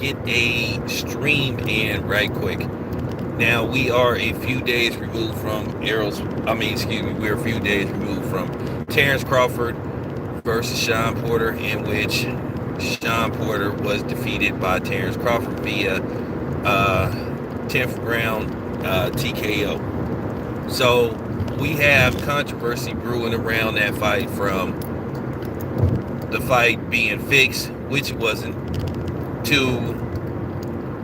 get a stream in right quick. Now we are a few days removed from we're a few days removed from Terrence Crawford versus Sean Porter, in which Sean Porter was defeated by Terrence Crawford via 10th round TKO. So we have controversy brewing around that fight, from the fight being fixed, which it wasn't, to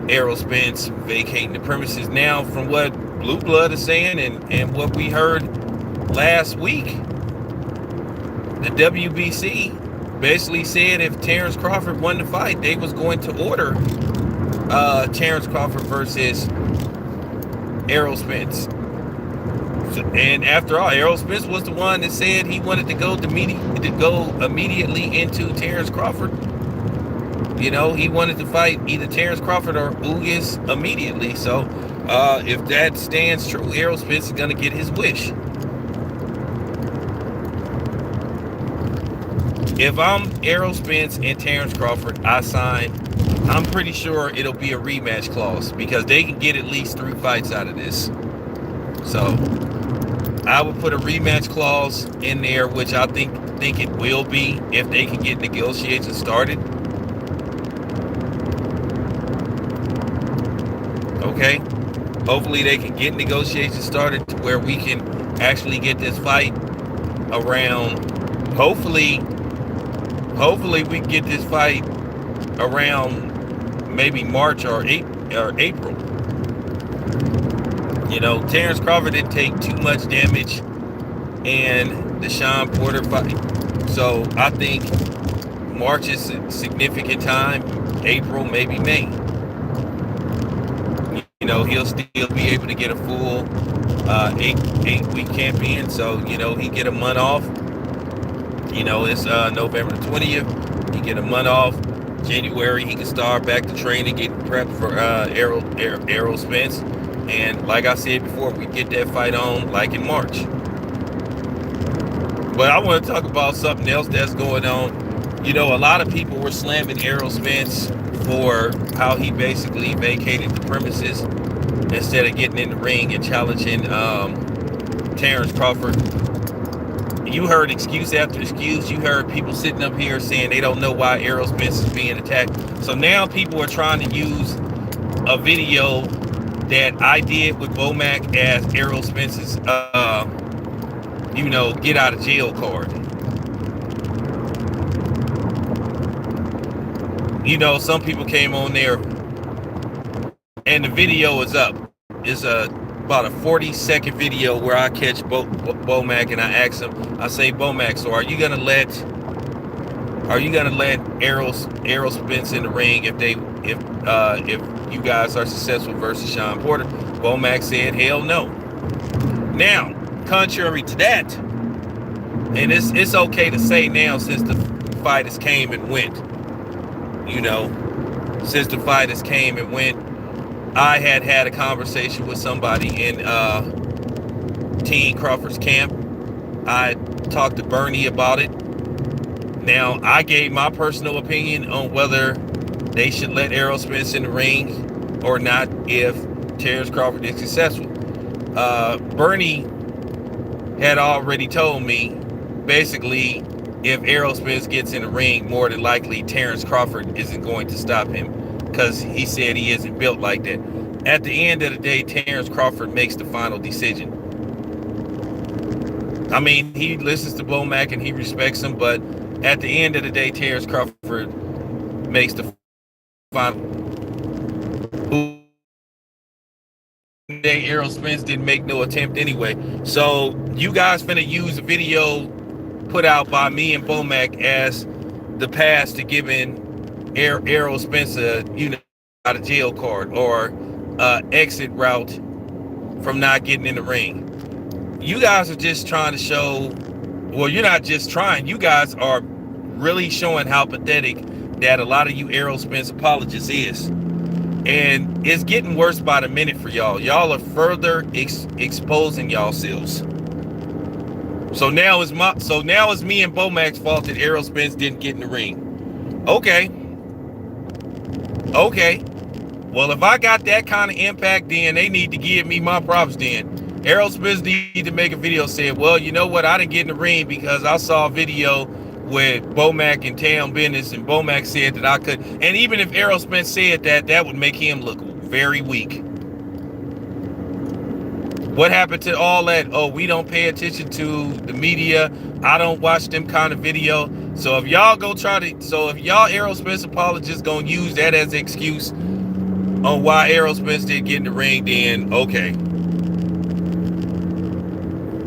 Errol Spence vacating the premises. Now, from what Blue Blood is saying and what we heard last week, the WBC basically said if Terrence Crawford won the fight, they was going to order Terrence Crawford versus Errol Spence. And after all, Errol Spence was the one that said he wanted to go immediately into Terrence Crawford. You know, he wanted to fight either Terrence Crawford or Ugas immediately. So if that stands true, Errol Spence is going to get his wish. If I'm Errol Spence and Terrence Crawford, I'm pretty sure it'll be a rematch clause, because they can get at least 3 fights out of this. So I would put a rematch clause in there, which I think it will be if they can get negotiations started. Okay, hopefully they can get negotiations started to where we can actually get this fight around. Hopefully we can get this fight around maybe March or April. You know, Terrence Crawford didn't take too much damage in the Sean Porter fight, so I think March is a significant time. April, maybe May. You know, he'll still be able to get a full 8-week camp in, so you know he get a month off. You know, it's November 20th. He get a month off. January he can start back to training, getting prepped for Errol Spence. And like I said before, we get that fight on like in March. But I want to talk about something else that's going on. You know, a lot of people were slamming Errol Spence for how he basically vacated the premises instead of getting in the ring and challenging Terrence Crawford. You heard excuse after excuse. You heard people sitting up here saying they don't know why Errol Spence is being attacked. So now people are trying to use a video that I did with Bomac as Errol Spence's, get out of jail card. You know, some people came on there, and the video is up. It's about a 40-second video where I catch Bomac and I ask him. I say, Bomac, so are you gonna let Errol Spence in the ring if you guys are successful versus Sean Porter? Bomac said, hell no. Now, contrary to that, and it's okay to say now, since the fight has came and went, I had a conversation with somebody in Team Crawford's camp. I talked to Bernie about it. Now, I gave my personal opinion on whether they should let Errol Spence in the ring or not if Terrence Crawford is successful. Bernie had already told me, basically, if Errol Spence gets in the ring, more than likely Terrence Crawford isn't going to stop him, because he said he isn't built like that. At the end of the day, Terrence Crawford makes the final decision. I mean, he listens to Bomac and he respects him, but at the end of the day, Terrence Crawford makes the final. Errol Spence didn't make no attempt anyway. So you guys finna use a video put out by me and Bomac as the pass to giving Errol Spence a out of jail card, or exit route from not getting in the ring. You guys are just trying to show, well, you're not just trying, you guys are really showing how pathetic that a lot of you Errol Spence apologists is. And it's getting worse by the minute for y'all. Y'all are further exposing yourselves. So now it's me and Bomac's fault that Errol Spence didn't get in the ring. Okay. Okay. Well, if I got that kind of impact, then they need to give me my props then. Errol Spence need to make a video saying, well, you know what? I didn't get in the ring because I saw a video with Bomac and Tam Business, and Bomac said that I could. And even if Errol Spence said that, that would make him look very weak. What happened to all that? Oh, we don't pay attention to the media. I don't watch them kind of video. So if y'all if y'all Errol Spence apologists gonna use that as an excuse on why Errol Spence didn't get in the ring, then okay.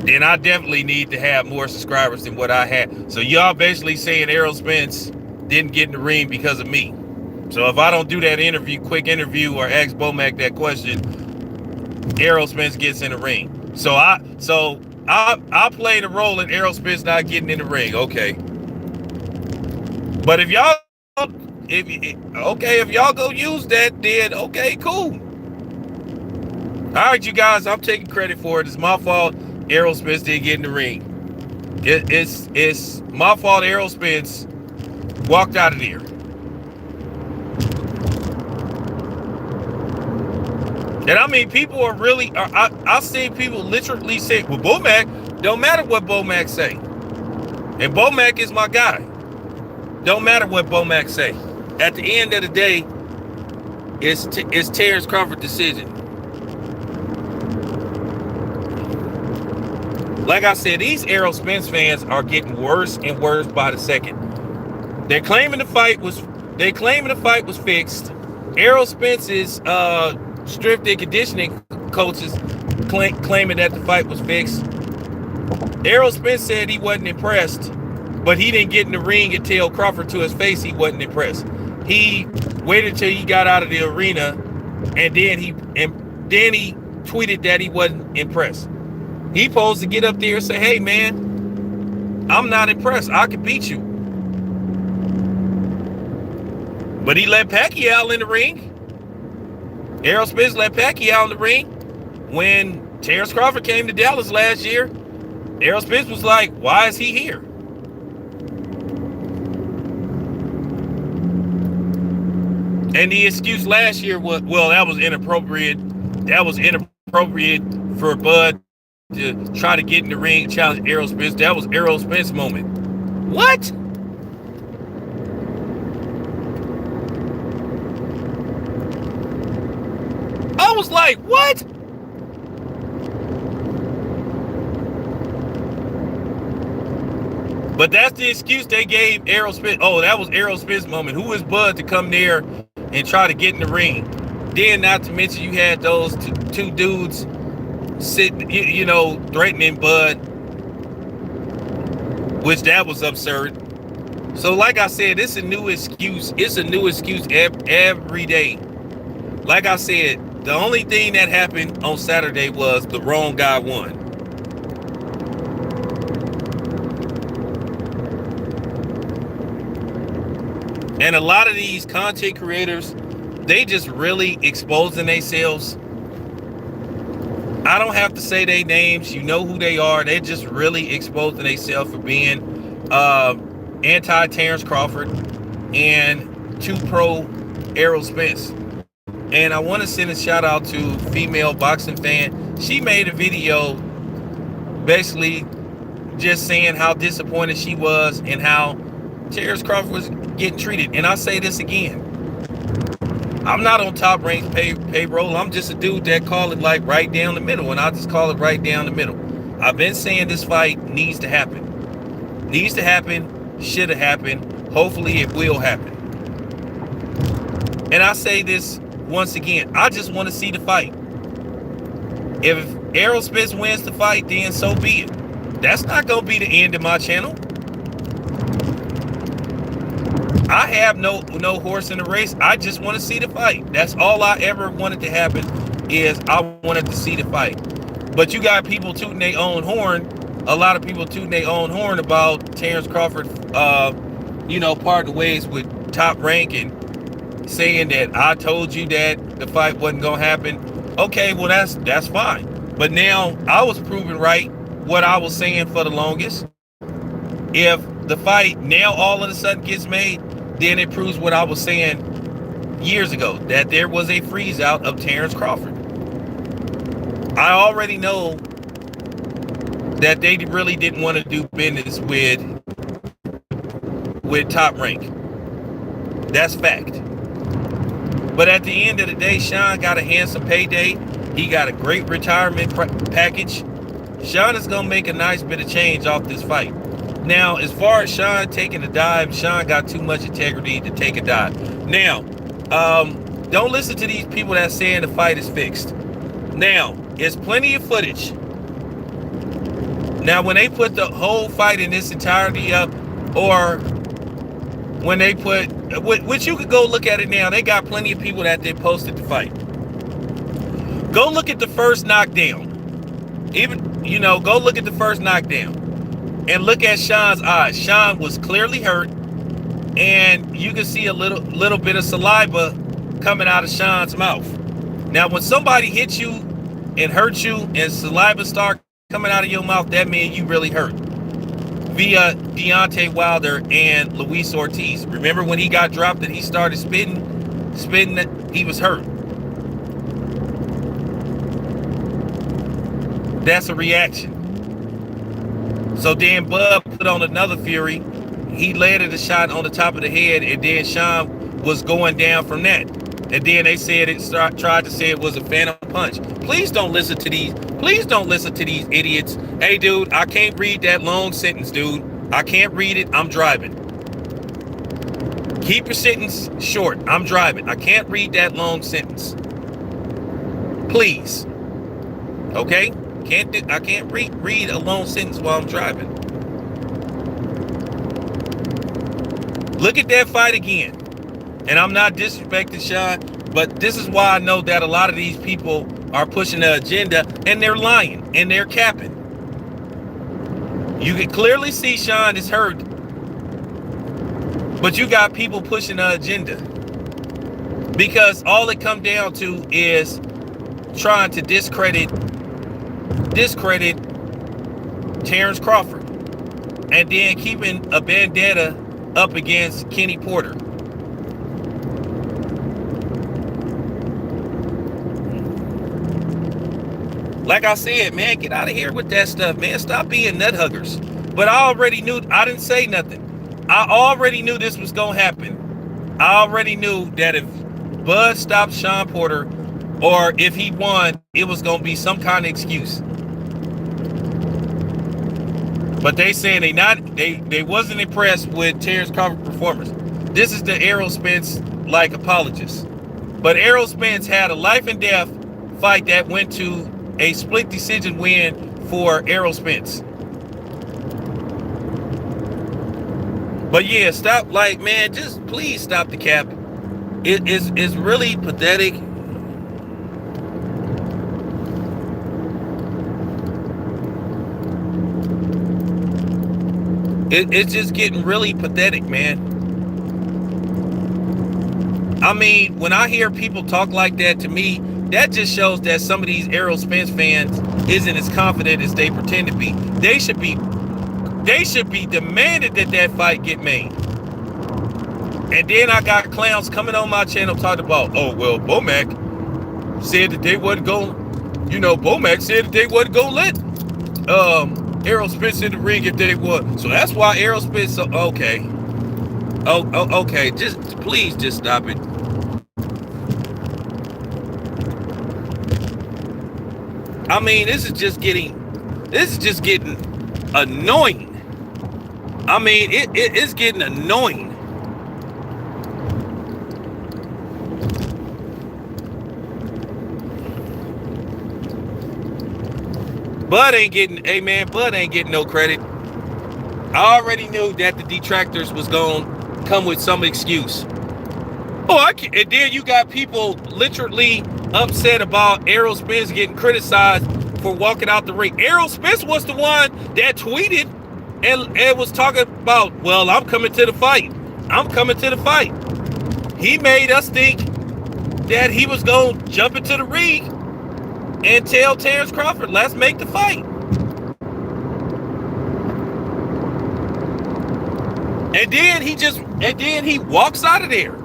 Then I definitely need to have more subscribers than what I had. So y'all basically saying Errol Spence didn't get in the ring because of me. So if I don't do that quick interview, or ask Bomac that question, Errol Spence gets in the ring. So I play the role in Errol Spence not getting in the ring. Okay. But if y'all go use that, then okay, cool. All right, you guys, I'm taking credit for it. It's my fault Errol Spence didn't get in the ring. It's my fault Errol Spence walked out of there. And I mean, people are really, I see people literally say, well, Bomac, don't matter what Bomac say. And Bomac is my guy. Don't matter what Bomac say. At the end of the day, it's Terrence Crawford's decision. Like I said, these Errol Spence fans are getting worse and worse by the second. They're claiming the fight was fixed. Errol Spence's strength and conditioning coaches claiming that the fight was fixed. Errol Spence said he wasn't impressed, but he didn't get in the ring and tell Crawford to his face he wasn't impressed. He waited till he got out of the arena, and then he tweeted that he wasn't impressed. He supposed to get up there and say, hey man, I'm not impressed. I could beat you. But he let Pacquiao in the ring. Errol Spence let Pacquiao in the ring. When Terrence Crawford came to Dallas last year, Errol Spence was like, why is he here? And the excuse last year was, well, that was inappropriate. That was inappropriate for Bud to try to get in the ring and challenge Errol Spence. That was Errol Spence's moment. What? I was like, what? But that's the excuse they gave Errol Spence. Oh, that was Errol Spence's moment. Who is Bud to come there and try to get in the ring? Then, not to mention, you had those two dudes sitting, threatening Bud, which that was absurd. So, like I said, it's a new excuse. It's a new excuse every day. Like I said, the only thing that happened on Saturday was the wrong guy won. And a lot of these content creators, they just really exposing themselves. I don't have to say their names. You know who they are. They're just really exposing themselves for being anti-Terrence Crawford and too pro Errol Spence. And I want to send a shout out to Female Boxing Fan. She made a video basically just saying how disappointed she was and how Terrence Crawford was getting treated. And I say this again. I'm not on Top Rank payroll. I'm just a dude that call it like right down the middle. And I just call it right down the middle. I've been saying this fight needs to happen. Needs to happen. Should have happened. Hopefully it will happen. And I say this once again. I just want to see the fight. If Errol Spence wins the fight, then so be it. That's not going to be the end of my channel. I have no horse in the race. I just want to see the fight. That's all I ever wanted to happen, is I wanted to see the fight. But you got people tooting their own horn. A lot of people tooting their own horn about Terrence Crawford, parting ways with Top Rank and saying that I told you that the fight wasn't going to happen. Okay, well, that's fine. But now I was proven right what I was saying for the longest. If the fight now all of a sudden gets made, then it proves what I was saying years ago that there was a freeze out of Terrence Crawford. I already know that they really didn't want to do business with Top Rank. That's fact. But at the end of the day, Sean got a handsome payday. He got a great retirement package. Sean is going to make a nice bit of change off this fight. Now, as far as Sean taking a dive, Sean got too much integrity to take a dive. Now, don't listen to these people that saying the fight is fixed. Now, there's plenty of footage. Now, when they put the whole fight in its entirety up, or when they put, which you could go look at it now, they got plenty of people that they posted the fight. Go look at the first knockdown. Go look at the first knockdown. And look at Sean's eyes. Sean was clearly hurt. And you can see a little bit of saliva coming out of Sean's mouth. Now, when somebody hits you and hurts you and saliva starts coming out of your mouth, that means you really hurt. Via Deontay Wilder and Luis Ortiz. Remember when he got dropped and he started spitting that he was hurt. That's a reaction. So then Bud put on another fury. He landed a shot on the top of the head, and then Sean was going down from that. And then they said tried to say it was a phantom punch. Please don't listen to these idiots. Hey, dude, I can't read that long sentence, dude. I can't read it. I'm driving. Keep your sentence short. I'm driving. I can't read that long sentence. Please. Okay? I can't read a long sentence while I'm driving. Look at that fight again. And I'm not disrespecting Sean, but this is why I know that a lot of these people are pushing the agenda, and they're lying and they're capping. You can clearly see Sean is hurt, but you got people pushing the agenda, because all it comes down to is trying to discredit Terrence Crawford, and then keeping a vendetta up against Kenny Porter. Like I said, man, get out of here with that stuff, man. Stop being nut huggers. But I already knew, I didn't say nothing. I already knew this was going to happen. I already knew that if Bud stopped Sean Porter, or if he won, it was going to be some kind of excuse. But they saying they wasn't impressed with Terrence Crawford's performance. This is the Errol Spence like apologist. But Errol Spence had a life and death fight that went to a split decision win for Errol Spence. But yeah, stop, like, man, just please stop the cap. It's really pathetic. It's just getting really pathetic, man. I mean, when I hear people talk like that, to me, that just shows that some of these Errol Spence fans isn't as confident as they pretend to be. They should be demanded that fight get made. And then I got clowns coming on my channel talking about, oh, well, Bomac said that they wasn't going, Bomac said that they wasn't going to let Errol Spence in the ring if they would. So that's why Errol Spence, okay. Okay, please stop it. I mean, this is just getting annoying. I mean, it's getting annoying. Bud ain't getting no credit. I already knew that the detractors was going to come with some excuse. And then you got people literally upset about Errol Spence getting criticized for walking out the ring. Errol Spence was the one that tweeted and was talking about, well, I'm coming to the fight. He made us think that he was going to jump into the ring and tell Terrence Crawford, let's make the fight. And then he walks out of there.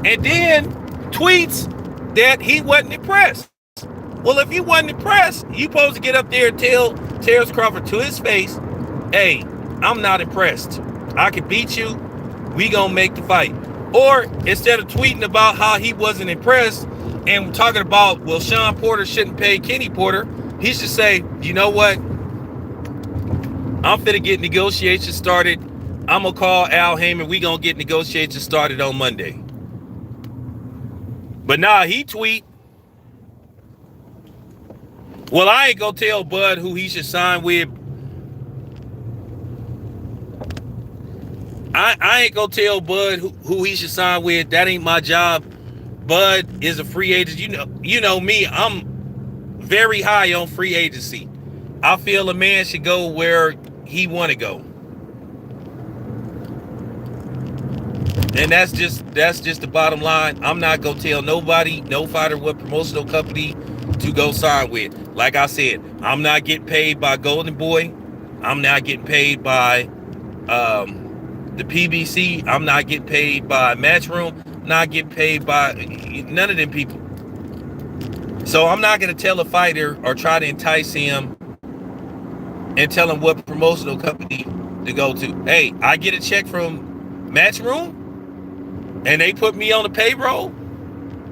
and then tweets that he wasn't impressed. Well, if you wasn't impressed, you supposed to get up there and tell Terrence Crawford to his face, hey, I'm not impressed. I can beat you. We gonna make the fight. Or instead of tweeting about how he wasn't impressed and talking about, well, Sean Porter shouldn't pay Kenny Porter, he should say, you know what? I'm finna get negotiations started. I'm gonna call Al Heyman. We gonna get negotiations started on Monday. But nah, he tweet, well, I ain't gonna tell Bud who he should sign with. I ain't gonna tell Bud who he should sign with. That ain't my job. Bud is a free agent. You know me. I'm very high on free agency. I feel a man should go where he want to go, and that's just the bottom line. I'm not gonna tell nobody, no fighter, what promotional company to go sign with. Like I said, I'm not getting paid by Golden Boy. I'm not getting paid by the PBC. I'm not getting paid by Matchroom. Not getting paid by none of them people. So I'm not going to tell a fighter or try to entice him and tell him what promotional company to go to. Hey, I get a check from Matchroom and they put me on the payroll,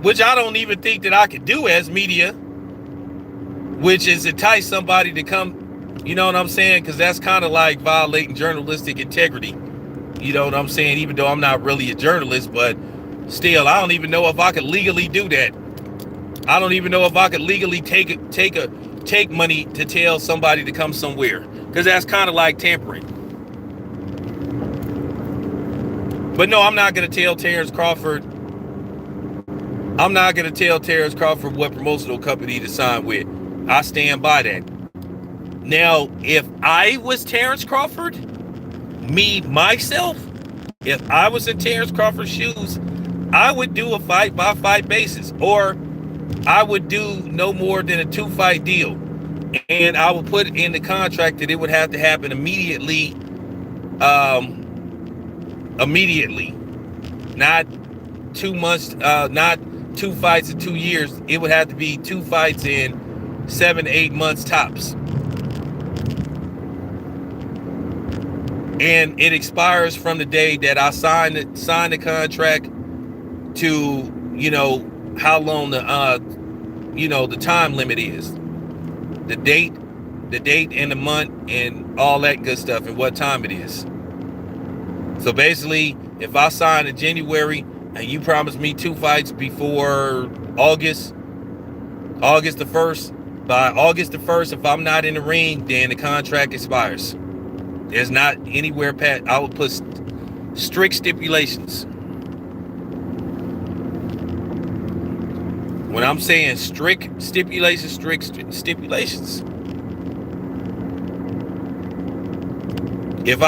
which I don't even think that I could do as media, which is entice somebody to come, you know what I'm saying? Because that's kind of like violating journalistic integrity. You know what I'm saying? Even though I'm not really a journalist, but still, I don't even know if I could legally do that. I don't even know if I could legally take money to tell somebody to come somewhere, because that's kind of like tampering. But no, I'm not going to tell Terrence Crawford. I'm not going to tell Terrence Crawford what promotional company to sign with. I stand by that. Now, if I was Terrence Crawford, myself, if I was in Terrence Crawford's shoes, I would do a fight-by-fight basis, or I would do no more than a 2-fight deal, and I would put in the contract that it would have to happen immediately, not 2 months, not 2 fights in 2 years. It would have to be 2 fights in 7-8 months tops. And it expires from the day that I signed the contract to, how long the time limit is, the date and the month and all that good stuff, and what time it is. So basically, if I sign in January and you promise me 2 fights before August the 1st, by August the 1st, if I'm not in the ring, then the contract expires. There's not anywhere past. I would put strict stipulations. When I'm saying strict stipulations. If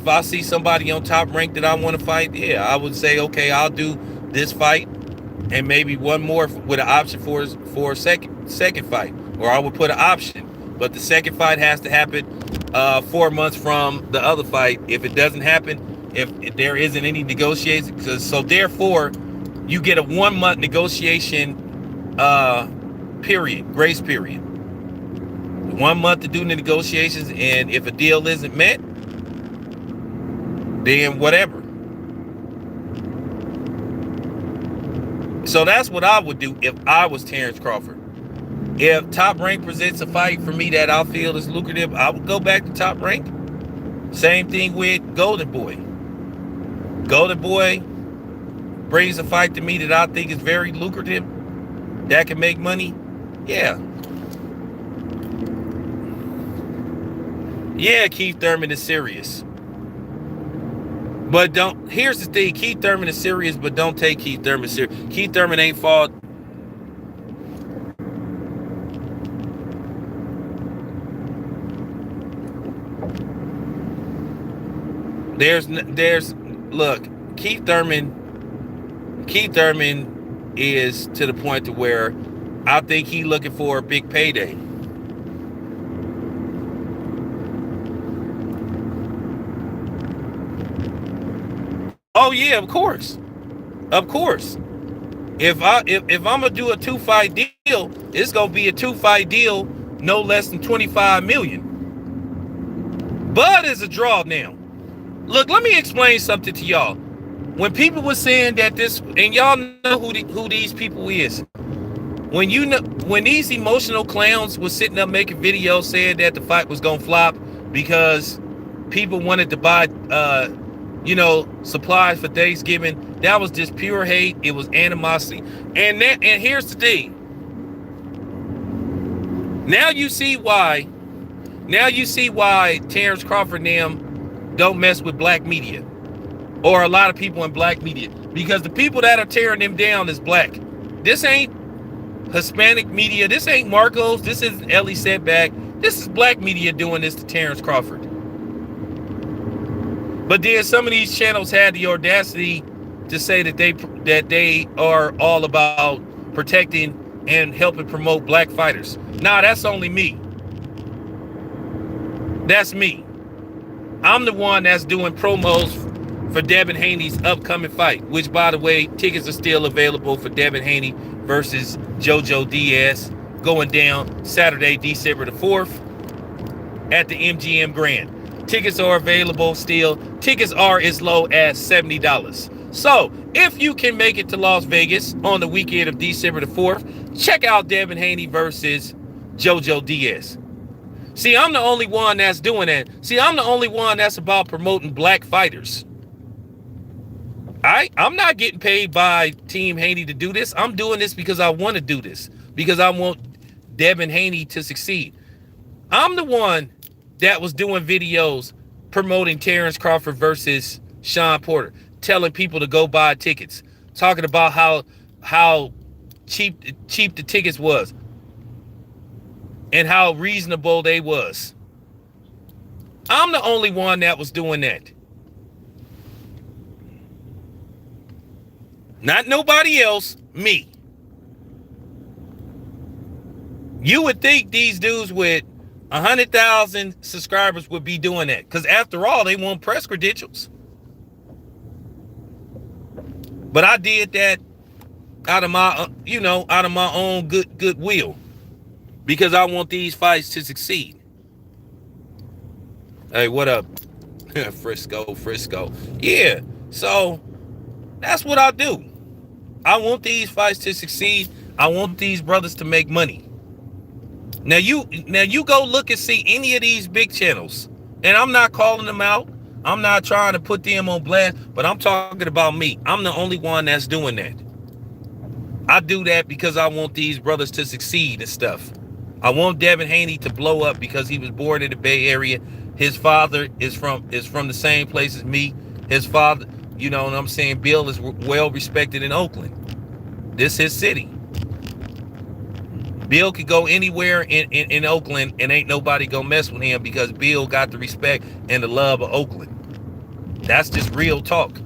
I see somebody on Top Rank that I want to fight, yeah, I would say, okay, I'll do this fight and maybe one more with an option for a second fight, or I would put an option, but the second fight has to happen 4 months from the other fight. If it doesn't happen, if there isn't any negotiations, so therefore you get a 1 month negotiation grace period. 1 month to do the negotiations, and if a deal isn't met, then whatever. So that's what I would do if I was Terrence Crawford. If Top Rank presents a fight for me that I feel is lucrative, I would go back to Top Rank. Same thing with Golden Boy. Golden Boy brings a fight to me that I think is very lucrative, that can make money. Yeah, Keith Thurman is serious. But here's the thing, Keith Thurman is serious, but don't take Keith Thurman serious. Keith Thurman ain't fought. Look, Keith Thurman is to the point to where I think he's looking for a big payday. Oh yeah, of course. Of course. If I'm gonna do a 2-fight deal, it's gonna be a 2-fight deal, no less than 25 million. Bud is a draw now. Look, let me explain something to y'all. When people were saying that this, and y'all know who these people is. When these emotional clowns were sitting up making videos saying that the fight was gonna flop because people wanted to buy supplies for Thanksgiving, that was just pure hate. It was animosity. And here's the thing. Now you see why Terrence Crawford and them don't mess with black media, or a lot of people in black media, because the people that are tearing them down is black. This ain't Hispanic media. This ain't Marcos. This isn't Ellie Setback. This is black media doing this to Terrence Crawford. But then some of these channels had the audacity to say that they are all about protecting and helping promote black fighters. Nah, that's only me. That's me. I'm the one that's doing promos for Devin Haney's upcoming fight, which, by the way, tickets are still available for Devin Haney versus Jojo Diaz, going down Saturday, December the 4th at the MGM Grand. Tickets are available still. Tickets are as low as $70. So, if you can make it to Las Vegas on the weekend of December the 4th, check out Devin Haney versus Jojo Diaz. See, I'm the only one that's doing that. See, I'm the only one that's about promoting black fighters. I'm not getting paid by Team Haney to do this. I'm doing this because I want to do this, because I want Devin Haney to succeed. I'm the one that was doing videos promoting Terrence Crawford versus Sean Porter, telling people to go buy tickets, talking about how cheap the tickets was and how reasonable they was. I'm the only one that was doing that. Not nobody else, me. You would think these dudes with 100,000 subscribers would be doing that, because after all, they want press credentials. But I did that out of my own goodwill, because I want these fights to succeed. Hey, what up? Frisco. Yeah, so that's what I do. I want these fights to succeed. I want these brothers to make money. Now you go look and see any of these big channels, and I'm not calling them out. I'm not trying to put them on blast, but I'm talking about me. I'm the only one that's doing that. I do that because I want these brothers to succeed and stuff. I want Devin Haney to blow up because he was born in the Bay Area. His father is from the same place as me. His father, you know what I'm saying, Bill is well respected in Oakland. This is his city. Bill could go anywhere in Oakland and ain't nobody gonna mess with him, because Bill got the respect and the love of Oakland. That's just real talk.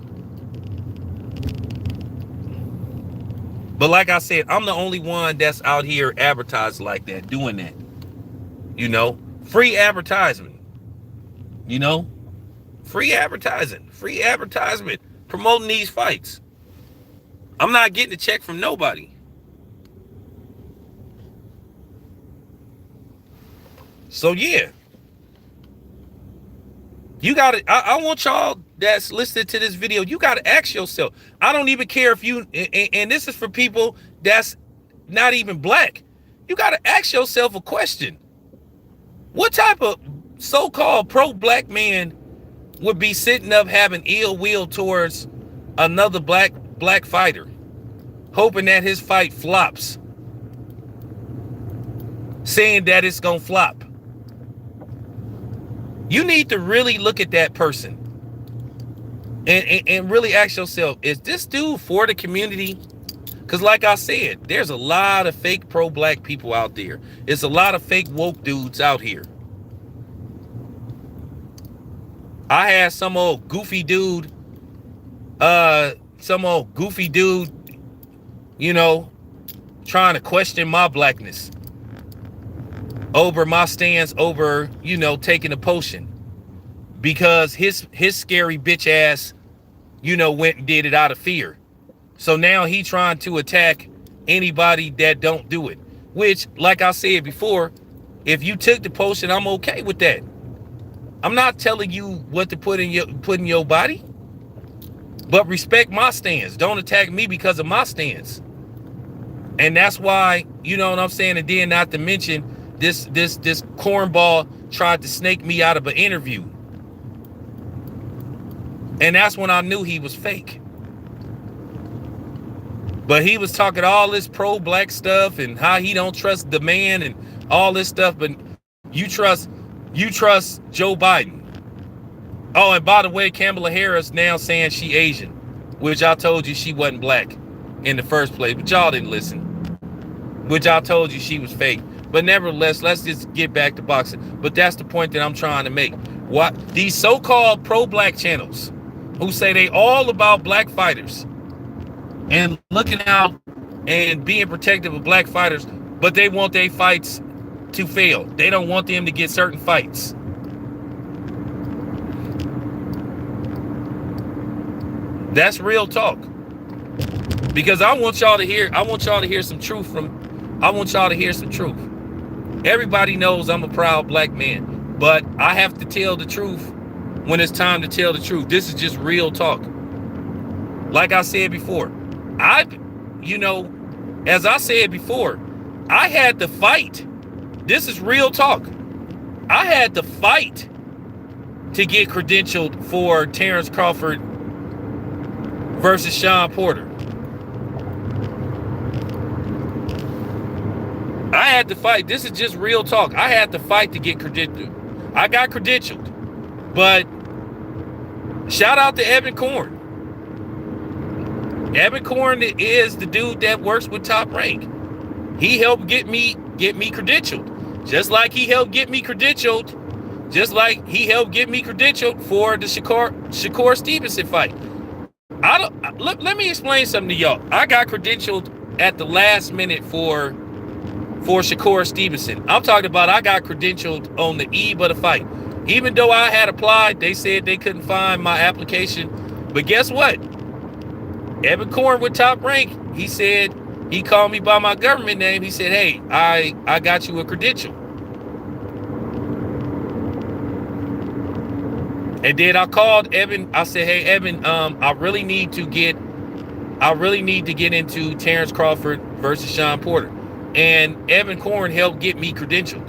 But like I said, I'm the only one that's out here advertising like that, doing that. You know, free advertisement. You know, free advertisement, promoting these fights. I'm not getting a check from nobody. So yeah, you got to, I want y'all that's listening to this video, you got to ask yourself. I don't even care if you, and this is for people that's not even black. You got to ask yourself a question. What type of so-called pro-black man would be sitting up having ill will towards another black fighter, hoping that his fight flops, saying that it's gonna flop? You need to really look at that person and really ask yourself, is this dude for the community? Because like I said, there's a lot of fake pro-black people out there. It's a lot of fake woke dudes out here. I had some old goofy dude, you know, trying to question my blackness over my stance over, you know, taking a potion, because his scary bitch ass, you know, went and did it out of fear. So now he trying to attack anybody that don't do it. Which, like I said before, if you took the potion, I'm okay with that. I'm not telling you what to put in your body, but respect my stance. Don't attack me because of my stance. And that's why, you know what I'm saying? And then not to mention this cornball tried to snake me out of an interview. And that's when I knew he was fake. But he was talking all this pro-black stuff and how he don't trust the man and all this stuff, but you trust Joe Biden. Oh, and by the way, Kamala Harris now saying she Asian, which I told you she wasn't black in the first place, but y'all didn't listen. Which I told you she was fake. But nevertheless, let's just get back to boxing. But that's the point that I'm trying to make. What these so-called pro-black channels who say they all about black fighters and looking out and being protective of black fighters, but they want their fights to fail. They don't want them to get certain fights. That's real talk. Because I want y'all to hear some truth Everybody knows I'm a proud black man, but I have to tell the truth when it's time to tell the truth. This is just real talk. Like I said before, as I said before, I had to fight. This is real talk. I had to fight to get credentialed for Terrence Crawford versus Sean Porter. I had to fight. This is just real talk. I had to fight to get credentialed. I got credentialed. But shout out to Evan Korn. Evan Korn is the dude that works with Top Rank. He helped get me credentialed. Just like he helped get me credentialed for the Shakur Stevenson fight. Let me explain something to y'all. I got credentialed at the last minute for Shakur Stevenson. I'm talking about I got credentialed on the eve of the fight. Even though I had applied, they said they couldn't find my application. But guess what? Evan Korn with Top Rank, he said, he called me by my government name. He said, hey, I got you a credential. And then I called Evan. I said, hey, Evan, I really need to get into Terrence Crawford versus Sean Porter. And Evan Korn helped get me credentialed.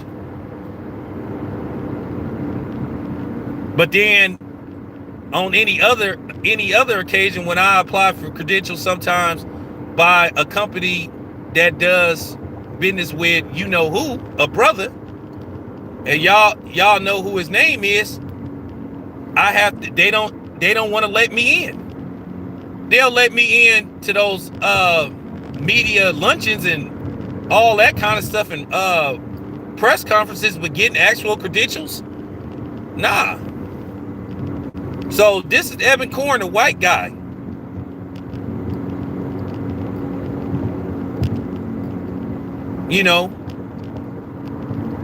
But then on any other occasion when I apply for credentials, sometimes by a company that does business with you know who, a brother, and y'all know who his name is, they don't want to let me in. They'll let me in to those media luncheons and all that kind of stuff and press conferences, but getting actual credentials? Nah. So this is Evan Korn, a white guy. You know,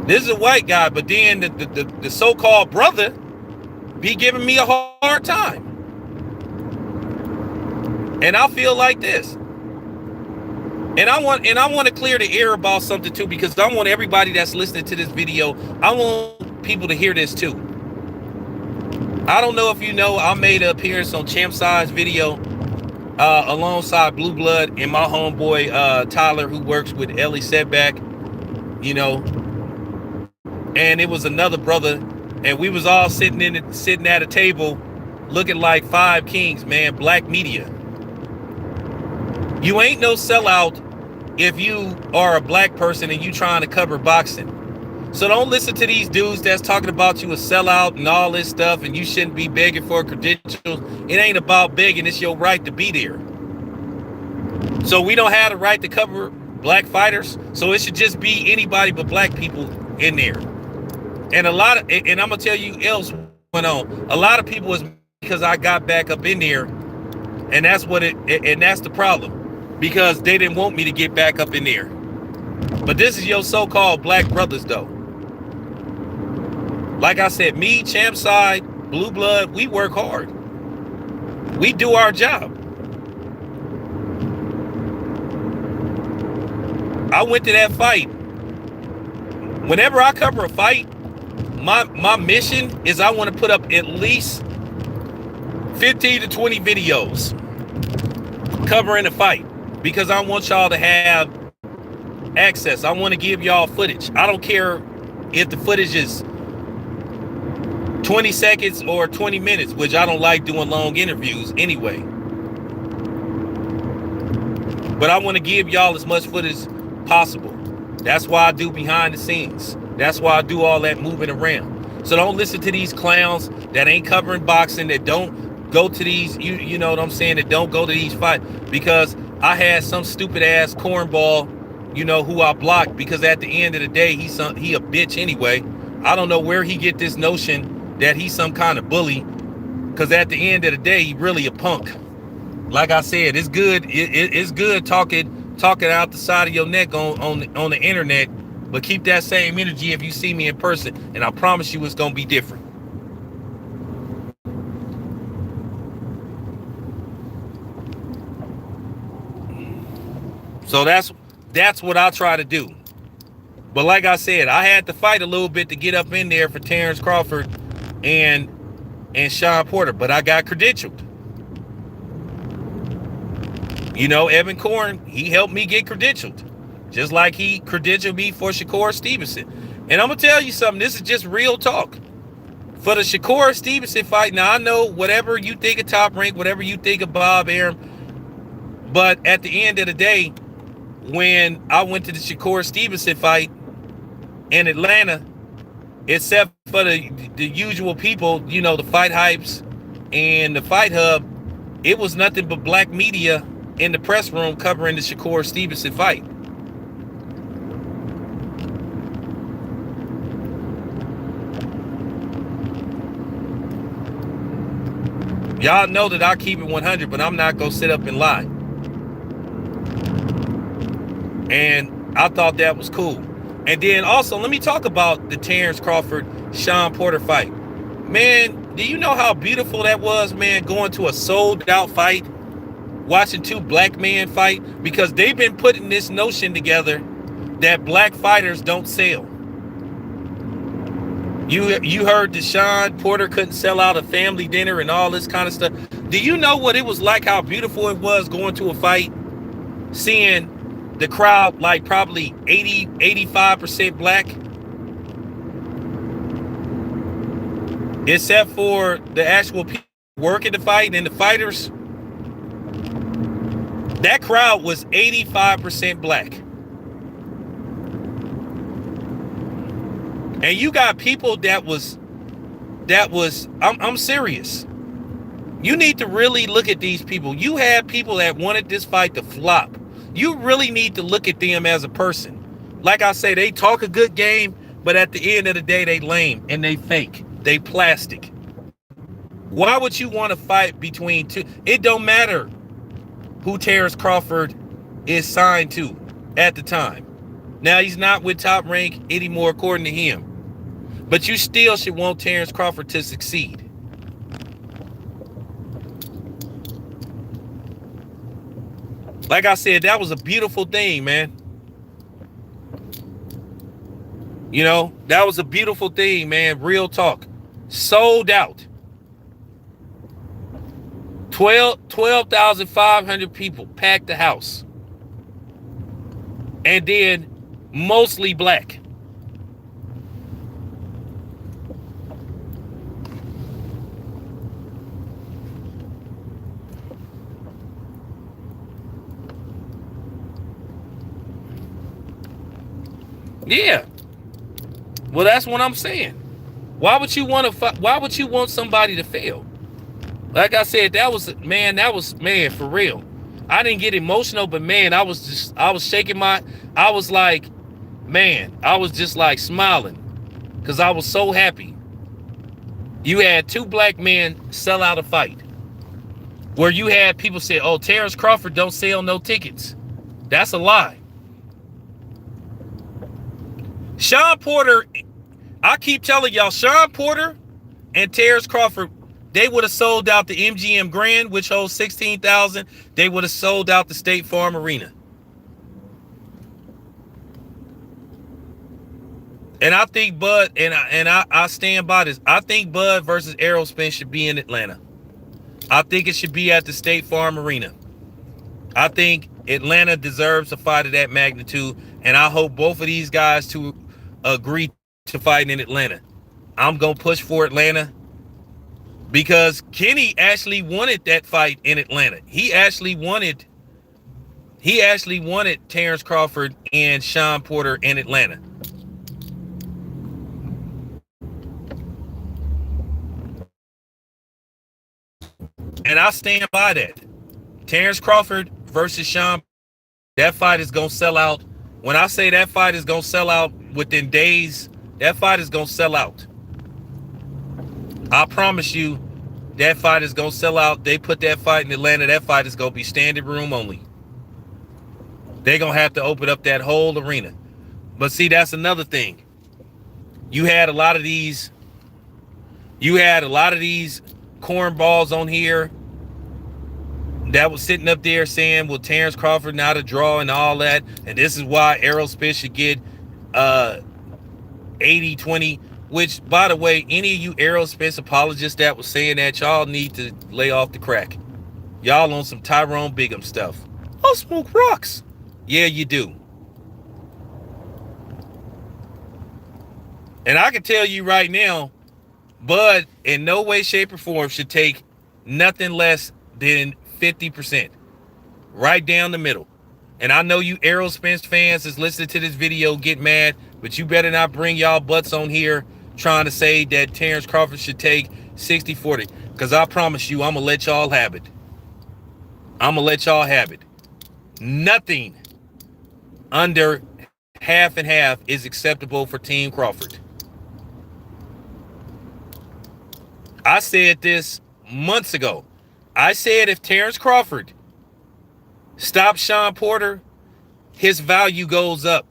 this is a white guy, but then the so-called brother be giving me a hard time. And I feel like this. And I want to clear the air about something too, because I want everybody that's listening to this video, I want people to hear this too. I don't know if you know, I made an appearance on Champ Size video alongside Blue Blood and my homeboy Tyler, who works with Ellie Setback, you know. And it was another brother, and we was all sitting at a table looking like five kings, man, black media. You ain't no sellout if you are a black person and you trying to cover boxing. So don't listen to these dudes that's talking about you a sellout and all this stuff and you shouldn't be begging for credentials. It ain't about begging, it's your right to be there. So we don't have the right to cover black fighters, so it should just be anybody but black people in there. And I'm gonna tell you else went on. A lot of people is because I got back up in there, and that's the problem, because they didn't want me to get back up in there. But this is your so-called black brothers though. Like I said, me, Champ Side, Blue Blood, we work hard. We do our job. I went to that fight. Whenever I cover a fight, my mission is I want to put up at least 15 to 20 videos covering the fight, because I want y'all to have access. I want to give y'all footage. I don't care if the footage is 20 seconds or 20 minutes, which I don't like doing long interviews anyway. But I want to give y'all as much footage as possible. That's why I do behind the scenes. That's why I do all that moving around. So don't listen to these clowns that ain't covering boxing, that don't go to these, you know what I'm saying, that don't go to these fights, because I had some stupid ass cornball, you know, who I blocked, because at the end of the day, he a bitch anyway. I don't know where he get this notion that he's some kind of bully, because at the end of the day, he really a punk. Like I said, it's good. It's good talking out the side of your neck on the internet, but keep that same energy if you see me in person, and I promise you it's gonna be different. So that's what I try to do. But like I said, I had to fight a little bit to get up in there for Terrence Crawford and Sean Porter, but I got credentialed. You know, Evan Korn, he helped me get credentialed, just like he credentialed me for Shakur Stevenson. And I'm gonna tell you something, this is just real talk. For the Shakur Stevenson fight, now I know whatever you think of Top Rank, whatever you think of Bob Arum, but at the end of the day, when I went to the Shakur Stevenson fight in Atlanta, except for the usual people, you know, the Fight Hypes and the Fight Hub, it was nothing but black media in the press room covering the Shakur Stevenson fight. Y'all know that I keep it 100, but I'm not gonna sit up and lie. And I thought that was cool. And then also, let me talk about the Terrence Crawford Sean Porter fight. Man, do you know how beautiful that was, man? Going to a sold out fight, watching two black men fight, because they've been putting this notion together that black fighters don't sell. You heard that Sean Porter couldn't sell out a family dinner and all this kind of stuff. Do you know what it was like, how beautiful it was going to a fight, seeing the crowd like probably 85% black, except for the actual people working the fight and the fighters? That crowd was 85% black. And you got people that was I'm serious. You need to really look at these people. You had people that wanted this fight to flop. You really need to look at them as a person. Like I say, they talk a good game, but at the end of the day, they lame and they fake. They plastic. Why would you want to fight between two? It don't matter who Terrence Crawford is signed to at the time. Now, he's not with Top Rank anymore, according to him. But you still should want Terrence Crawford to succeed. Like I said, that was a beautiful thing, man. You know, that was a beautiful thing, man. Real talk. Sold out. 12,500 people packed the house. And then mostly black. Yeah. Well, that's what I'm saying. Why would you want to? Why would you want somebody to fail? Like I said, that was for real. I didn't get emotional, but man, I was shaking I was like, man, I was just like smiling because I was so happy. You had two black men sell out a fight where you had people say, oh, Terrence Crawford don't sell no tickets. That's a lie. Sean Porter, I keep telling y'all, Sean Porter and Terrence Crawford, they would have sold out the MGM Grand, which holds 16,000. They would have sold out the State Farm Arena. And I think Bud, I stand by this. I think Bud versus Errol Spence should be in Atlanta. I think it should be at the State Farm Arena. I think Atlanta deserves a fight of that magnitude, and I hope both of these guys to agree to fighting in Atlanta. I'm gonna push for Atlanta because Kenny actually wanted that fight in Atlanta. He actually wanted Terrence Crawford and Sean Porter in Atlanta. And I stand by that. Terrence Crawford versus Sean, that fight is going to sell out. When I say that fight is going to sell out within days, that fight is going to sell out. I promise you, that fight is going to sell out. They put that fight in Atlanta, that fight is going to be standing room only. They're going to have to open up that whole arena. But see, that's another thing. You had a lot of these cornballs on here that was sitting up there saying, well, Terrence Crawford not a draw and all that, and this is why Errol Spence should get 80-20, which, by the way, any of you Errol Spence apologists that was saying that, y'all need to lay off the crack. Y'all on some Tyrone Bigham stuff. I'll smoke rocks. Yeah, you do. And I can tell you right now, Bud in no way, shape, or form should take nothing less than 50%. Right down the middle. And I know you Errol Spence fans that's listening to this video get mad, but you better not bring y'all butts on here trying to say that Terrence Crawford should take 60-40. Because I promise you, I'm going to let y'all have it. I'm going to let y'all have it. Nothing under half and half is acceptable for Team Crawford. I said this months ago. I said if Terrence Crawford stops Sean Porter, his value goes up.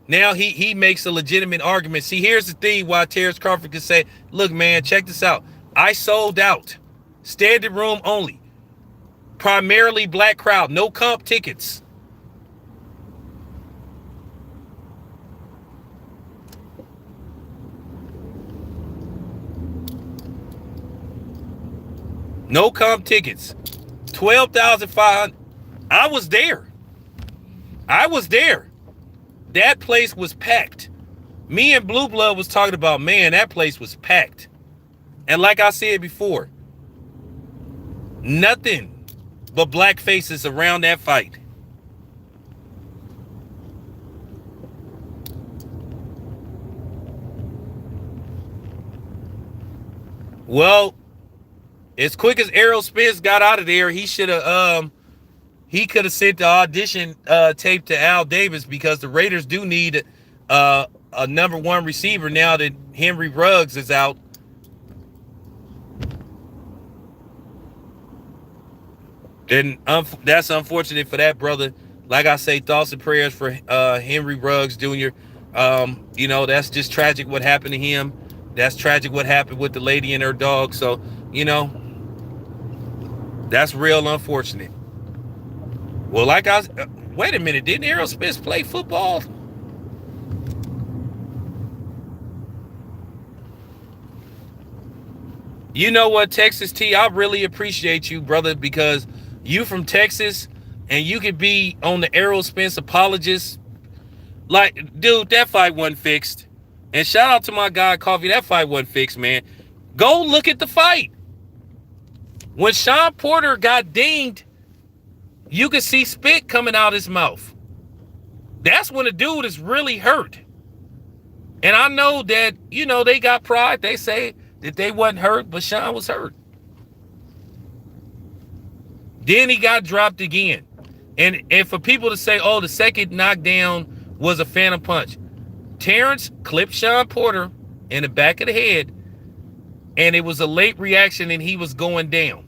Now he makes a legitimate argument. See, here's the thing why Terrence Crawford can say, look, man, check this out. I sold out. Standing room only. Primarily black crowd. No comp tickets. No comp tickets. 12,500. I was there. That place was packed. Me and Blue Blood was talking about, man, that place was packed. And like I said before, nothing but black faces around that fight. Well, as quick as Errol Spence got out of there, he could have sent the audition tape to Al Davis, because the Raiders do need a number one receiver now that Henry Ruggs is out. And that's unfortunate for that brother. Like I say, thoughts and prayers for Henry Ruggs Jr. That's just tragic what happened to him. That's tragic what happened with the lady and her dog. So, that's real unfortunate. Well, wait a minute. Didn't Errol Spence play football? You know what, Texas T, I really appreciate you, brother, because you from Texas and you could be on the Errol Spence apologist. Like, dude, that fight wasn't fixed. And shout out to my guy, Coffee. That fight wasn't fixed, man. Go look at the fight. When Sean Porter got dinged, you could see spit coming out his mouth. That's when a dude is really hurt. And I know that, they got pride. They say that they wasn't hurt, but Sean was hurt. Then he got dropped again. And for people to say, oh, the second knockdown was a phantom punch. Terrence clipped Sean Porter in the back of the head, and it was a late reaction and he was going down.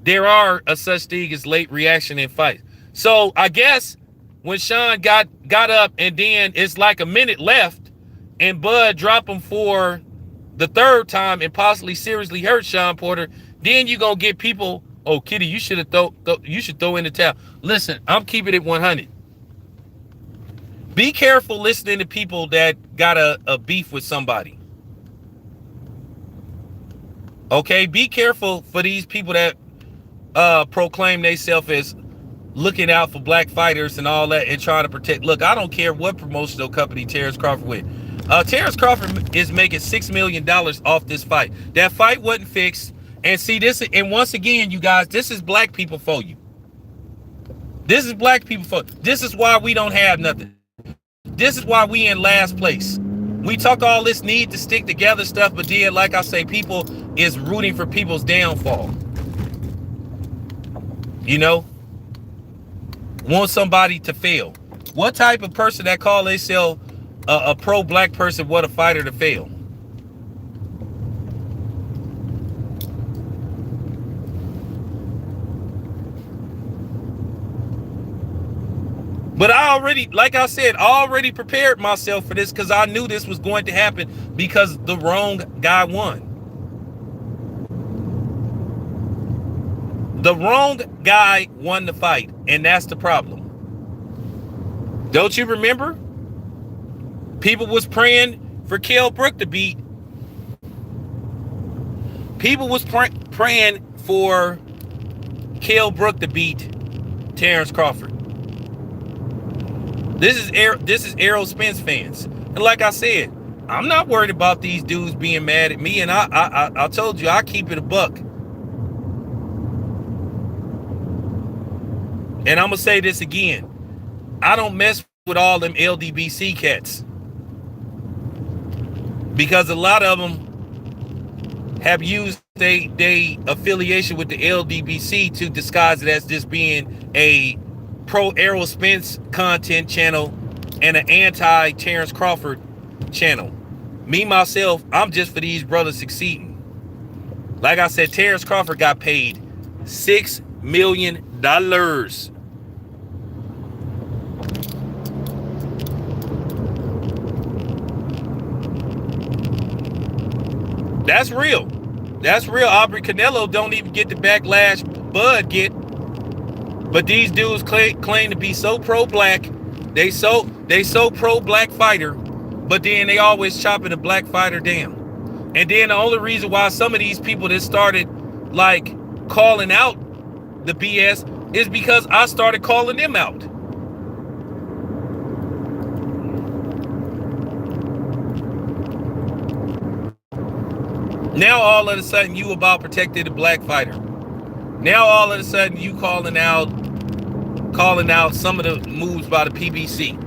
There are a such thing as late reaction in fights. So I guess when Sean got up and then it's like a minute left and Bud dropped him for the third time and possibly seriously hurt Sean Porter, then you're going to get people, oh, Kitty, you should throw in the towel. Listen, I'm keeping it 100. Be careful listening to people that got a beef with somebody. Okay, be careful for these people that proclaim themselves as looking out for black fighters and all that and trying to protect. Look, I don't care what promotional company Terrence Crawford with. Terrence Crawford is making $6 million off this fight. That fight wasn't fixed. And see this, and once again, you guys, this is black people for you. This is black people for. This is why we don't have nothing. This is why we in last place. We talk all this need to stick together stuff, but then, like I say, people is rooting for people's downfall. You know, want somebody to fail. What type of person that call themselves a pro-black person want a fighter to fail? But I already, like I said, already prepared myself for this because I knew this was going to happen because the wrong guy won. The wrong guy won the fight, and that's the problem. Don't you remember? People was praying for Kell Brook to beat. People was praying for Kell Brook to beat Terrence Crawford. This is Errol Spence fans. And like I said, I'm not worried about these dudes being mad at me. And I told you, I keep it a buck. And I'm going to say this again. I don't mess with all them LDBC cats. Because a lot of them have used they affiliation with the LDBC to disguise it as just being a pro Errol Spence content channel and an anti Terrence Crawford channel. Me, myself, I'm just for these brothers succeeding. Like I said, Terrence Crawford got paid $6 million. That's real. That's real. Aubrey Canelo don't even get the backlash Bud get. But these dudes claim to be so pro-black. They so pro-black fighter, but then they always chopping the black fighter down. And then the only reason why some of these people that started like calling out the BS is because I started calling them out. Now all of a sudden you about protecting the black fighter. Now all of a sudden you calling out some of the moves by the PBC.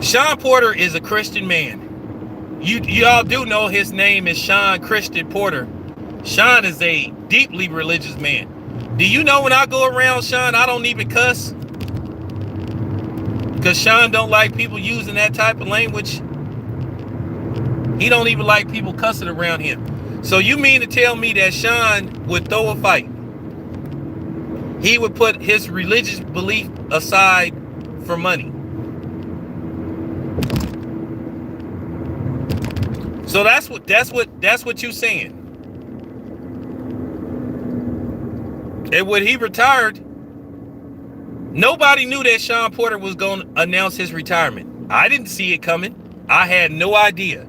Sean Porter is a Christian man. Y'all do know his name is Sean Christian Porter. Sean is a deeply religious man. Do you know when I go around Sean, I don't even cuss? Because Sean don't like people using that type of language. He don't even like people cussing around him. So you mean to tell me that Sean would throw a fight? He would put his religious belief aside for money. So that's what you saying. And when he retired, nobody knew that Sean Porter was going to announce his retirement. I didn't see it coming. I had no idea.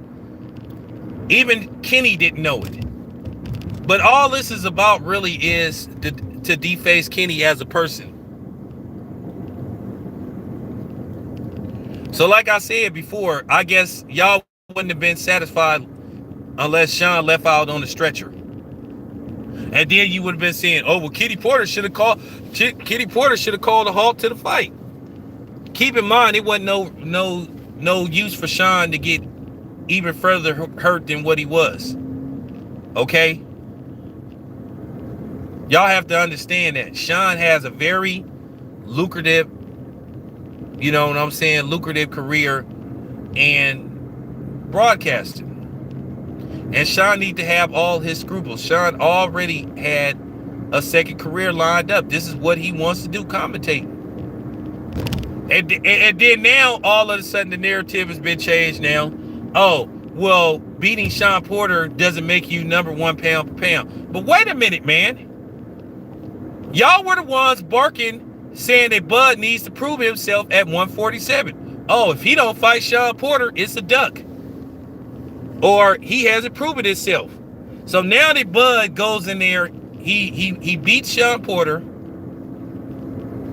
Even Kenny didn't know it. But all this is about really is to deface Kenny as a person. So like I said before, I guess y'all wouldn't have been satisfied unless Sean left out on the stretcher. And then you would have been saying, oh, well, Kitty Porter should have called a halt to the fight. Keep in mind, it wasn't no use for Sean to get even further hurt than what he was. Okay? Y'all have to understand that Sean has a very lucrative, you know what I'm saying, lucrative career and broadcasting. And Sean need to have all his scruples. Sean already had a second career lined up. This is what he wants to do, commentate. And then now, all of a sudden, the narrative has been changed now. Oh, well, beating Sean Porter doesn't make you number one pound for pound. But wait a minute, man. Y'all were the ones barking, saying that Bud needs to prove himself at 147. Oh, if he don't fight Sean Porter, it's a duck. Or he hasn't proven himself. So now that Bud goes in there, he beats Sean Porter.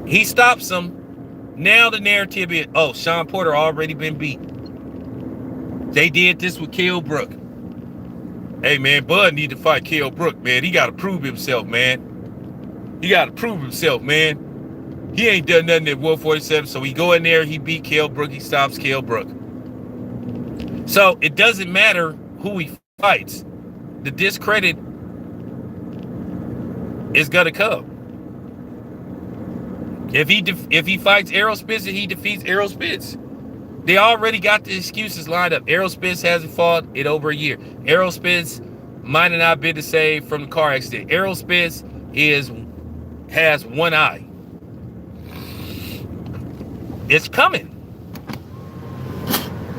He stops him. Now the narrative is, oh, Sean Porter already been beat. They did this with Kell Brook. Hey, man, Bud need to fight Kell Brook, man. He got to prove himself, man. He got to prove himself, man. He ain't done nothing at 147, so he go in there, he beat Kell Brook, he stops Kell Brook. So it doesn't matter who he fights. The discredit is going to come. If he fights Errol Spence and he defeats Errol Spence, they already got the excuses lined up. Errol Spence hasn't fought in over a year. Errol Spence might have not been the same from the car accident. Errol Spence has one eye. It's coming.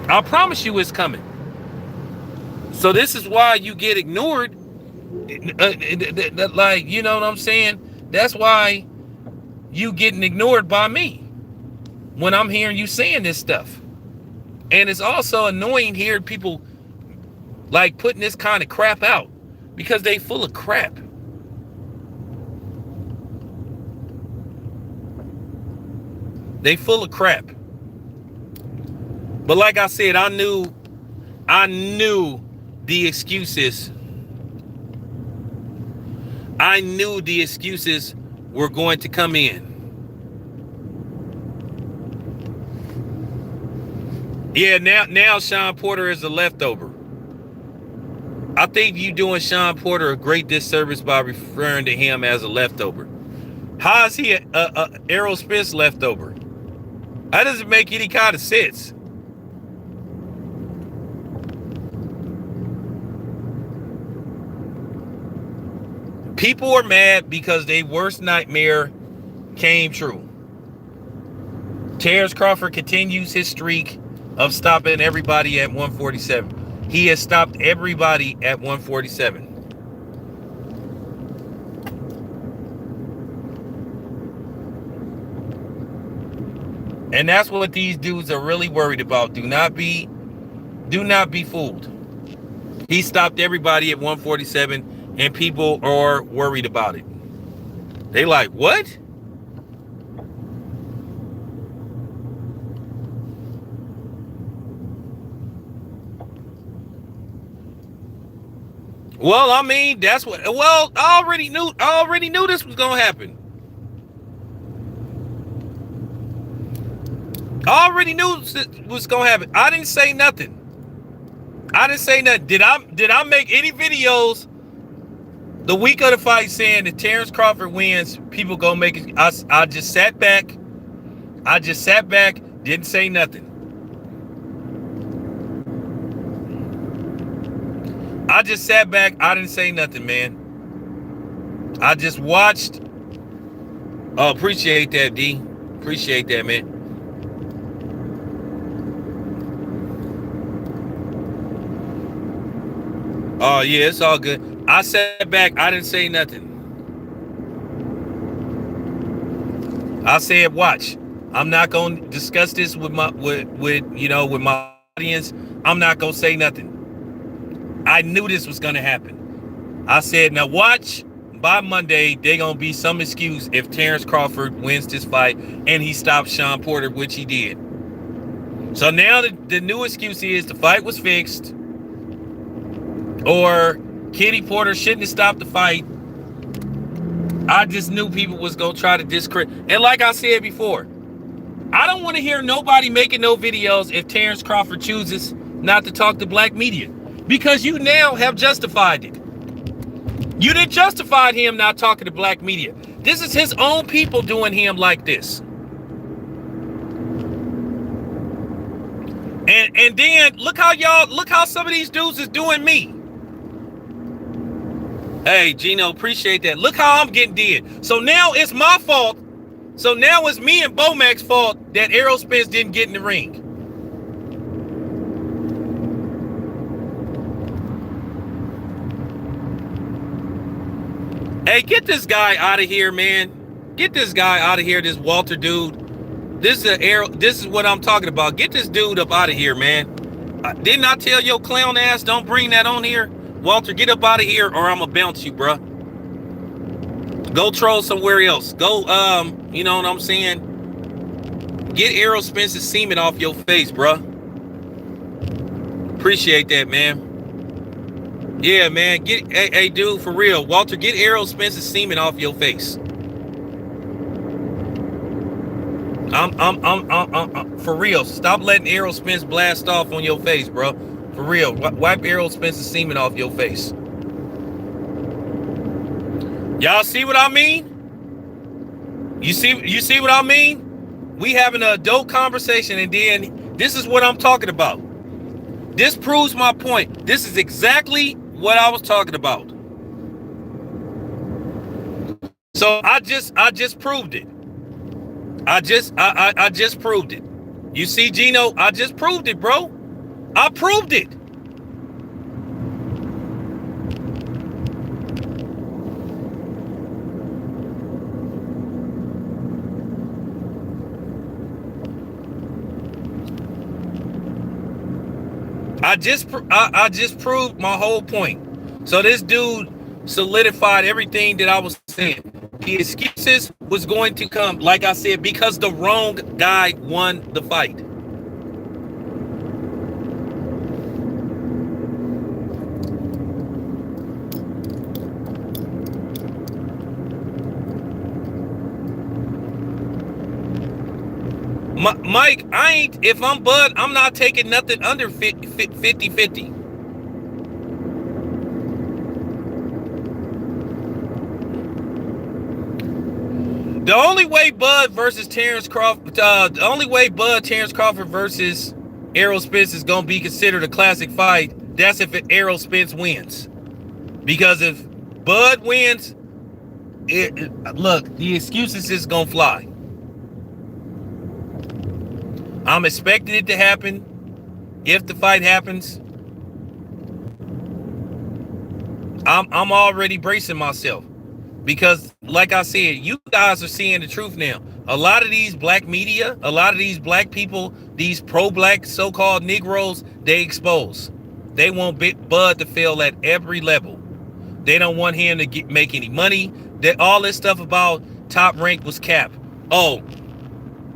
I promise you it's coming. So this is why you get ignored. Like, you know what I'm saying? That's why you getting ignored by me when I'm hearing you saying this stuff. And it's also annoying hearing people like putting this kind of crap out because they full of crap. They full of crap. But like I said, I knew the excuses. I knew the excuses were going to come in. Yeah, now Sean Porter is a leftover. I think you doing Sean Porter a great disservice by referring to him as a leftover. How is he a Errol Spence leftover? That doesn't make any kind of sense. People are mad because their worst nightmare came true. Terrence Crawford continues his streak of stopping everybody at 147. He has stopped everybody at 147. And that's what these dudes are really worried about. Do not be fooled. He stopped everybody at 147, and people are worried about it. They like, what? Well, I mean, that's what. Well, I already knew this was gonna happen. I already knew this was gonna happen. I didn't say nothing. Did I make any videos the week of the fight saying that Terrence Crawford wins? People gonna make it. I just sat back. Didn't say nothing. I just sat back. I didn't say nothing, man. I just watched. Oh, appreciate that, D. Appreciate that, man. Oh, yeah, it's all good. I sat back. I didn't say nothing. I said, watch. I'm not going to discuss this with my audience. I'm not going to say nothing. I knew this was going to happen. I said, now watch. By Monday, they're going to be some excuse if Terrence Crawford wins this fight and he stops Sean Porter, which he did. So now the new excuse is the fight was fixed, or Kenny Porter shouldn't have stopped the fight. I just knew people was going to try to discredit. And like I said before, I don't want to hear nobody making no videos if Terrence Crawford chooses not to talk to black media, because you now have justified it. You didn't justify him not talking to black media. This is his own people doing him like this. And then look how some of these dudes is doing me. Hey, Gino, appreciate that. Look how I'm getting did. So now it's my fault. So now it's me and Bomac's fault that Errol Spence didn't get in the ring. Hey, get this guy out of here, man. Get this guy out of here, this Walter dude. This is what I'm talking about. Get this dude up out of here, man. Didn't I tell your clown ass don't bring that on here? Walter, get up out of here or I'm gonna bounce you, bruh. Go troll somewhere else. Go, you know what I'm saying? Get Errol Spence's semen off your face, bruh. Appreciate that, man. Yeah, man. Hey, dude, for real. Walter, get Errol Spence's semen off your face. I'm for real. Stop letting Errol Spence blast off on your face, bro. For real. Wipe Errol Spence's semen off your face. Y'all see what I mean? You see what I mean? We having an adult conversation, and then this is what I'm talking about. This proves my point. This is exactly what I was talking about. So I just proved it. I just proved it. You see, Gino, I just proved it, bro. I proved it. I just proved my whole point. So this dude solidified everything that I was saying. The excuses was going to come, like I said, because the wrong guy won the fight. Mike, if I'm Bud, I'm not taking nothing under 50-50. The only way Bud versus Terrence Crawford, Terrence Crawford versus Errol Spence is going to be considered a classic fight, that's if Errol Spence wins. Because if Bud wins, look, the excuses is going to fly. I'm expecting it to happen if the fight happens. I'm already bracing myself. Because, like I said, you guys are seeing the truth now. A lot of these black media, a lot of these black people, these pro-black so-called Negroes, they expose. They want Bud to fail at every level. They don't want him to make any money. All this stuff about top rank was cap. Oh,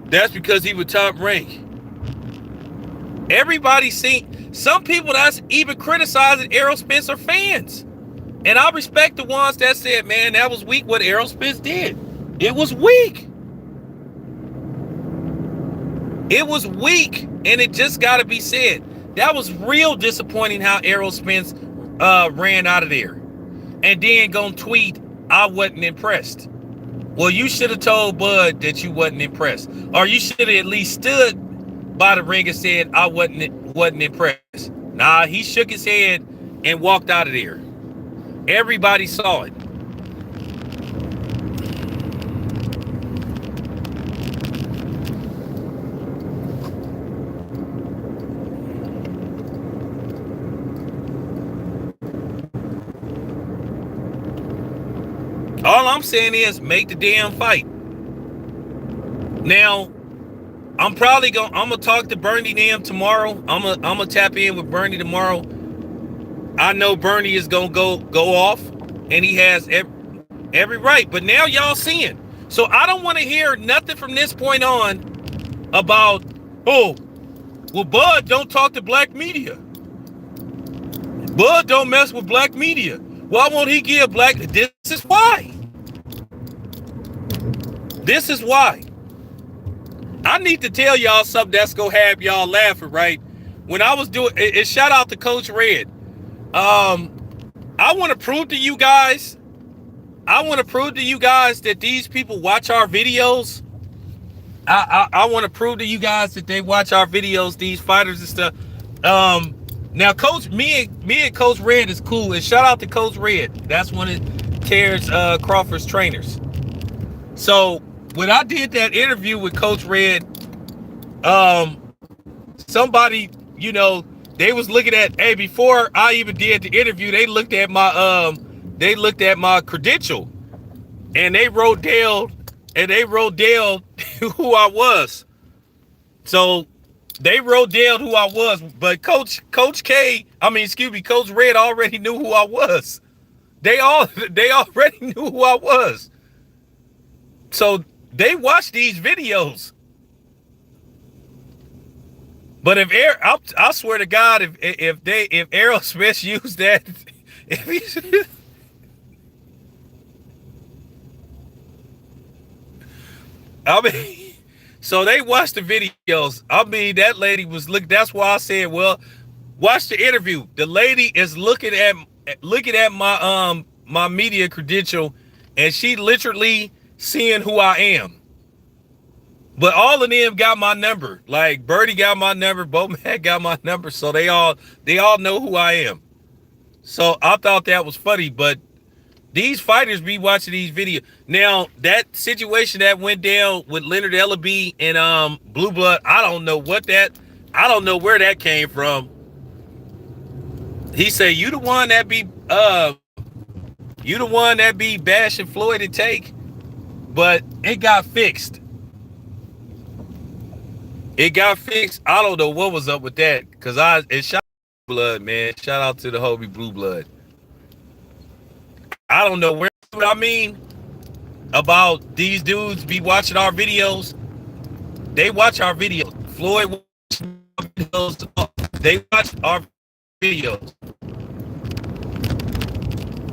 that's because he was top rank. Everybody seen. Some people that's even criticizing Errol Spence are fans. And I respect the ones that said, man, that was weak what Errol Spence did. It was weak. It was weak, and it just got to be said. That was real disappointing how Errol Spence ran out of there. And then gonna tweet, I wasn't impressed. Well, you should have told Bud that you wasn't impressed. Or you should have at least stood by the ring and said, I wasn't impressed. Nah, he shook his head and walked out of there. Everybody saw it. All I'm saying is make the damn fight. Now, I'm gonna talk to Bernie Nam tomorrow. I'm gonna tap in with Bernie tomorrow. I know Bernie is gonna go off, and he has every right. But now y'all seeing. So I don't want to hear nothing from this point on about, oh, well, Bud don't talk to black media. Bud don't mess with black media. Why won't he give black? This is why. This is why. I need to tell y'all something that's gonna have y'all laughing, right? When I was doing it, shout out to Coach Red. I want to prove to you guys. That these people watch our videos. I want to prove to you guys that they watch our videos, these fighters and stuff. Now, me and Coach Red is cool, and shout out to Coach Red. That's one of Terrence Crawford's trainers. So when I did that interview with Coach Red, somebody, they was looking at, hey, before I even did the interview, they looked at my credential, and they wrote down who I was. So they wrote down who I was, but Coach Red already knew who I was. They already knew who I was. So they watched these videos. But I swear to God, if Errol Spence used that, if he, I mean, so they watched the videos. I mean, that lady was looking. That's why I said, well, watch the interview. The lady is looking at my media credential, and she literally seeing who I am. But all of them got my number. Like Birdie got my number, Bowman got my number, so they all know who I am. So I thought that was funny, but these fighters be watching these videos. Now, that situation that went down with Leonard Ellaby and Blue Blood, I don't know where that came from. He said, you the one that be bashing Floyd and Take, but it got fixed. It got fixed. I don't know what was up with that, because it shot blood, man. Shout out to the Hobie Blue Blood. I don't know what I mean about these dudes be watching our videos. They watch our videos. Floyd watch our videos. They watch our videos.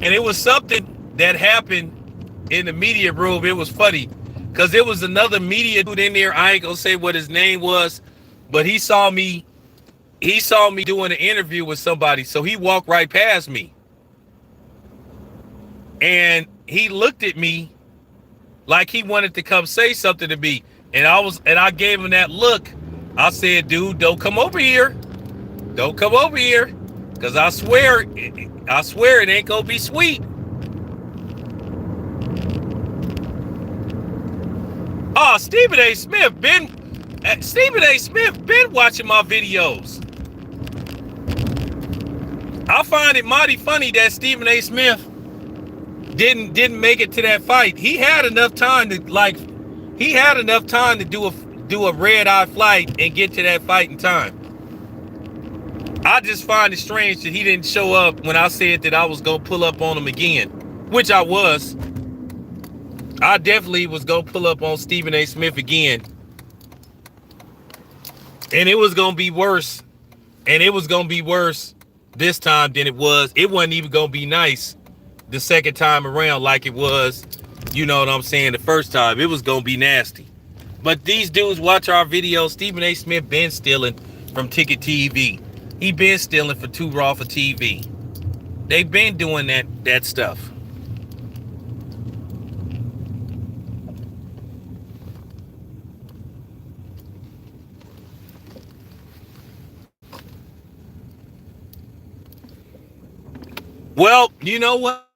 And it was something that happened in the media room. It was funny, because there was another media dude in there. I ain't gonna say what his name was, but he saw me doing an interview with somebody, so he walked right past me. And he looked at me like he wanted to come say something to me. And I gave him that look. I said, dude, don't come over here. Don't come over here. Because I swear it ain't gonna be sweet. Oh, Stephen A. Smith been watching my videos. I find it mighty funny that Stephen A. Smith didn't make it to that fight. He had enough time to do a red eye flight and get to that fight in time. I just find it strange that he didn't show up when I said that I was gonna pull up on him again, which I was. I definitely was gonna pull up on Stephen A. Smith again, and it was gonna be worse. And it was gonna be worse this time than it was. It wasn't even gonna be nice the second time around like it was, you know what I'm saying, the first time. It was gonna be nasty. But these dudes watch our videos. Stephen A. Smith been stealing from Ticket TV. He been stealing for Too Raw for TV. They've been doing that stuff. Well, you know what?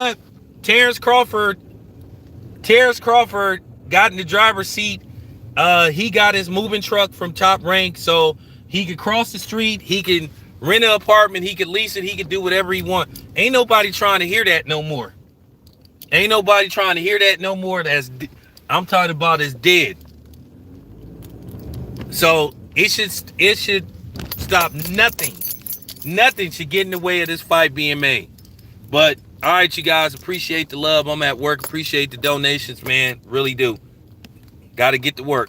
Terrence Crawford got in the driver's seat. He got his moving truck from Top Rank, so he could cross the street. He can rent an apartment. He could lease it. He could do whatever he wants. Ain't nobody trying to hear that no more. Ain't nobody trying to hear that no more. I'm talking about is dead. So it should stop nothing. Nothing should get in the way of this fight being made. But all right, you guys, appreciate the love. I'm at work. Appreciate the donations, man. Really do. Got to get to work.